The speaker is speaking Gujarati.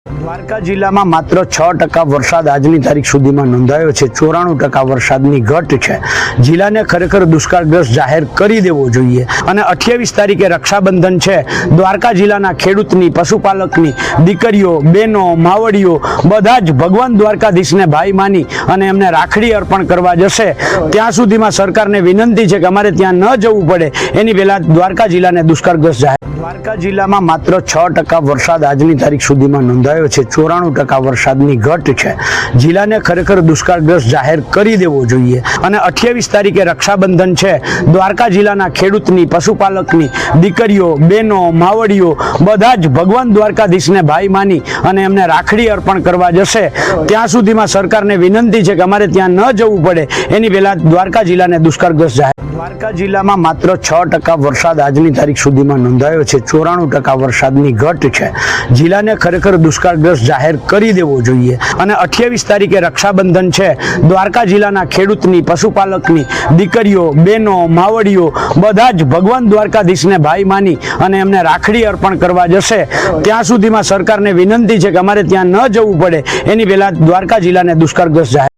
દ્વારકા જિલ્લામાં માત્ર 6% વરસાદ આજની તારીખ સુધીમાં નોંધાયો છે। 94% વરસાદની ઘટ છે। જિલ્લાને ખરેખર દુષ્કાળગ્રસ્ત જાહેર કરી દેવો જોઈએ અને 28 તારીખે રક્ષાબંધન છે। દ્વારકા જિલ્લાના ખેડૂતની, પશુપાલકની દીકરીઓ, બહેનો, માવડીઓ બધા જ ભગવાન દ્વારકાધીશને ભાઈ માની અને એમને રાખડી અર્પણ કરવા જશે। ત્યાં સુધીમાં સરકારને વિનંતી છે કે અમારે ત્યાં ન જવું પડે એની પહેલા દ્વારકા જિલ્લાને દુષ્કાળગ્રસ્ત જાહેર। દ્વારકા જિલ્લામાં માત્ર 6% વરસાદ આજની તારીખ સુધીમાં નોંધાયો છે। 94% વરસાદની ઘટ છે। જિલ્લાને ખરેખર દુષ્કાળગ્રસ્ત જાહેર કરી દેવો જોઈએ અને 28 તારીખે રક્ષાબંધન છે। દ્વારકા જિલ્લાના ખેડૂતની, પશુપાલકની દીકરીઓ, બહેનો, માવડીઓ બધા જ ભગવાન દ્વારકાધીશને ભાઈ માની અને એમને રાખડી અર્પણ કરવા જશે। ત્યાં સુધીમાં સરકારને વિનંતી છે કે અમારે ત્યાં ન જવું પડે એની પહેલા દ્વારકા જિલ્લાને દુષ્કાળગ્રસ્ત જાહેર। દ્વારકા જિલ્લામાં માત્ર 6% વરસાદ આજની તારીખ સુધીમાં નોંધાયો છે। 94% વરસાદની ઘટ છે। જિલ્લાને ખરેખર દુષ્કાળગ્રસ્ત જાહેર કરી દેવો જોઈએ અને 28 તારીખે રક્ષાબંધન છે। દ્વારકા જિલ્લાના ખેડૂતની, પશુપાલકની દીકરીઓ, બહેનો, માવડીઓ બધા જ ભગવાન દ્વારકાધીશને ભાઈ માની અને એમને રાખડી અર્પણ કરવા જશે। ત્યાં સુધીમાં સરકારને વિનંતી છે કે અમારે ત્યાં ન જવું પડે એની પહેલા દ્વારકા જિલ્લાને દુષ્કાળગ્રસ્ત જાહેર।